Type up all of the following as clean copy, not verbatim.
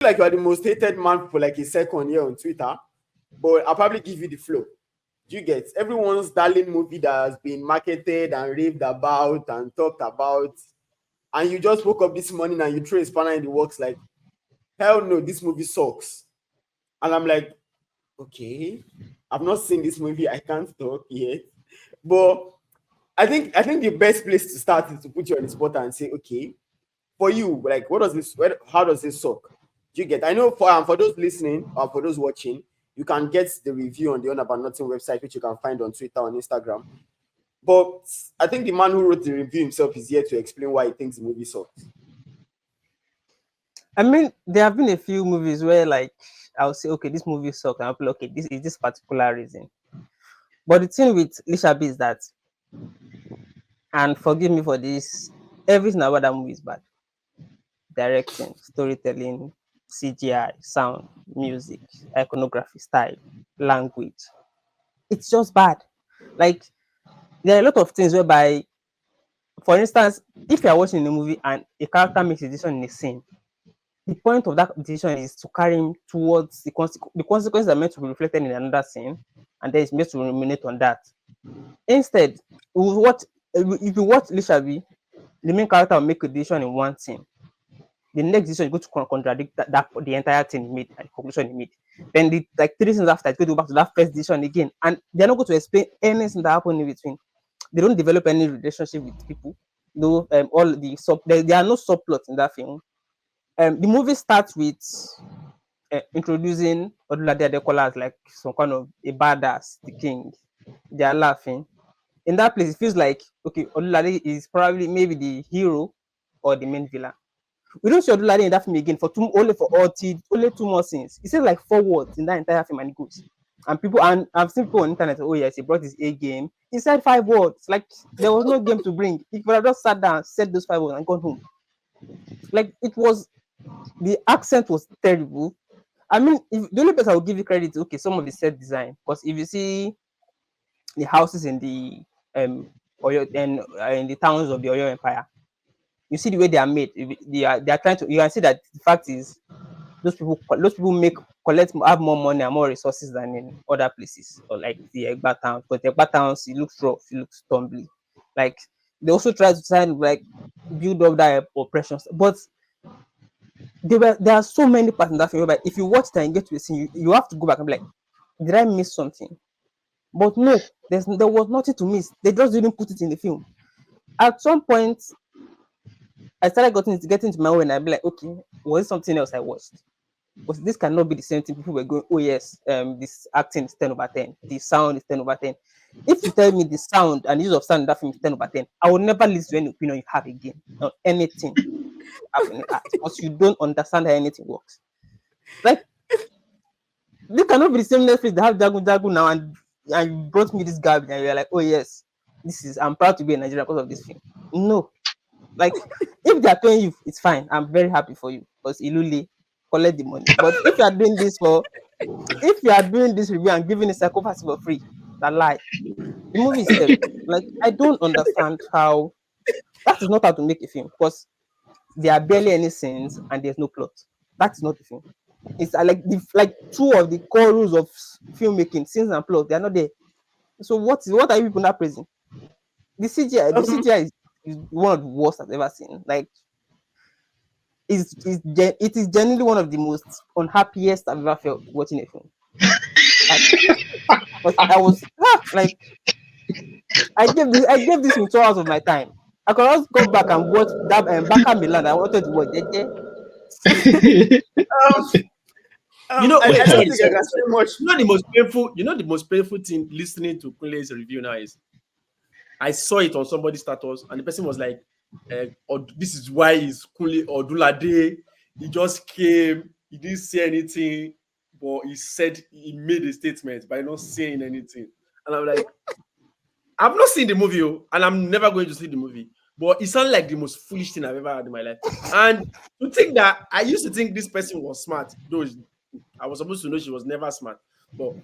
like you are the most hated man for like a second here on Twitter, but I'll probably give you the flow. Do you get everyone's darling movie that has been marketed and raved about and talked about, and you just woke up this morning and you throw a spanner in the works like, hell no, this movie sucks. And I'm like, okay, I've not seen this movie, I can't talk yet. But I think the best place to start is to put you on the spot and say, okay, for you, like, how does this suck? Do you get? I know for those listening or for those watching, you can get the review on the On About Nothing website, which you can find on Twitter, on Instagram. But I think the man who wrote the review himself is here to explain why he thinks the movie sucks. I mean, there have been a few movies where like I'll say, okay, this movie sucks, and I'll be like, okay, this is this particular reason. But the thing with Lisabi is that, and forgive me for this, everything about that movie is bad. Directing, storytelling, CGI, sound, music, iconography, style, language. It's just bad. Like there are a lot of things whereby, for instance, if you are watching a movie and a character makes a decision in a scene, the point of that decision is to carry him towards the consequences are meant to be reflected in another scene, and then it's meant to ruminate on that. Instead, what if you watch Lishabi, the main character will make a decision in one scene. The next decision is going to contradict that the entire thing he made and the conclusion he made. Then the like 3 scenes after, it's going to go back to that first decision again, and they're not going to explain anything that happened in between. They don't develop any relationship with people. No, all the there are no subplots in that film. The movie starts with introducing Odulade Adekola as like some kind of a badass, the king. They are laughing. In that place, it feels like okay, Odulade is probably maybe the hero or the main villain. We don't see Odulade in that film again for only 2 more scenes. He says like 4 words in that entire film and it goes. And people and I've seen people on the internet say, oh yes, he brought his A game. He said 5 words. Like there was no game to bring. He could have just sat down, said those 5 words and gone home. Like it was the accent was terrible. I mean, if the only place I will give you credit, okay, some of the set design, because if you see the houses in the Oyo and in the towns of the Oyo Empire, you see the way they are made. They are trying to. You can see that the fact is those people have more money and more resources than in other places or like the Egba towns. But the Egba towns, it looks rough, it looks tumbly. Like they also try to try and like build up that oppression, but there are so many parts in that film. But if you watch that and get to the scene, you have to go back and be like, did I miss something? But no, there was nothing to miss. They just didn't put it in the film. At some point, I started getting to my own and I'd be like, okay, was it something else I watched? Because this cannot be the same thing. People were going, oh yes, this acting is 10/10, the sound is 10/10. If you tell me the sound and the use of sound in that film is 10/10, I will never listen to any opinion you have again on anything happening because you don't understand how anything works. Like this cannot be the same Netflix that have Jagun now and you brought me this garbage and you're like, oh yes, I'm proud to be a Nigerian because of this film. No, like if they're paying you, it's fine. I'm very happy for you because Ilule collect the money. But if you are doing this review and giving a psychopath for free, that lie. The movie is terrible. Like I don't understand how that is not how to make a film because there are barely any scenes and there's no plot. That is not the film. It's like 2 of the core rules of filmmaking, scenes and plot. They are not there. So what are you people not praising? The CGI is one of the worst I've ever seen. Like it is genuinely one of the most unhappiest I've ever felt watching a film. But I was like, I gave this 2 hours of my time. I could also go back and watch that Baka Milan. I wanted to watch. I don't think I can say much. The most painful thing listening to Kunle's review now is I saw it on somebody's status and the person was like, this is why he's Kunle Odulade. He just came, he didn't say anything, but he made a statement by not saying anything. And I'm like, I've not seen the movie, and I'm never going to see the movie. But it sounded like the most foolish thing I've ever had in my life. And to think that I used to think this person was smart, though I was supposed to know she was never smart. But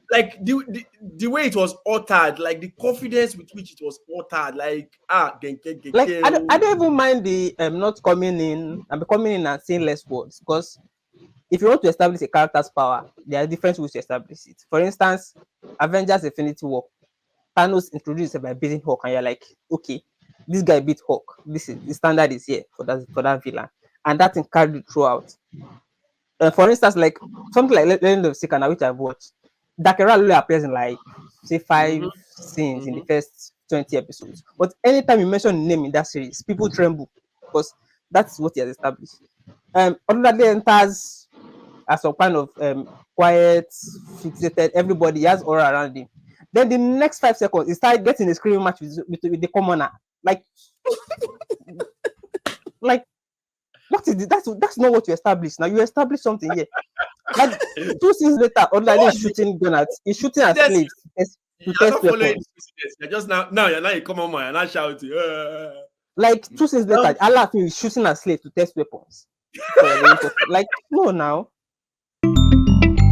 like the way it was uttered, like the confidence with which it was uttered, like I don't even mind the not coming in and coming in and saying less words because if you want to establish a character's power, there are different ways to establish it. For instance, Avengers Infinity War, Thanos introduced himself by beating Hulk, and you're like, okay, this guy beat Hulk. This is the standard is here for that villain, and that thing carried it throughout. For instance, like something like Legend of Seeker, which I've watched, Dakera only appears in like say 5 scenes in the first 20 episodes. But anytime you mention the name in that series, people tremble because that's what he has established. Olulade enters as some kind of quiet, fixated, everybody has aura around him. Then the next 5 seconds, he started getting a screaming match with the commoner. Like what is it? That's not what you established. Now you established something here. Like 2 scenes later, Olulade is shooting gunners. He's shooting at slaves to You're test not following weapons. this. You're just now you're not a common man. You're not shouting. Like 2 scenes later, Allah is shooting at slaves to test weapons. So, like, no, now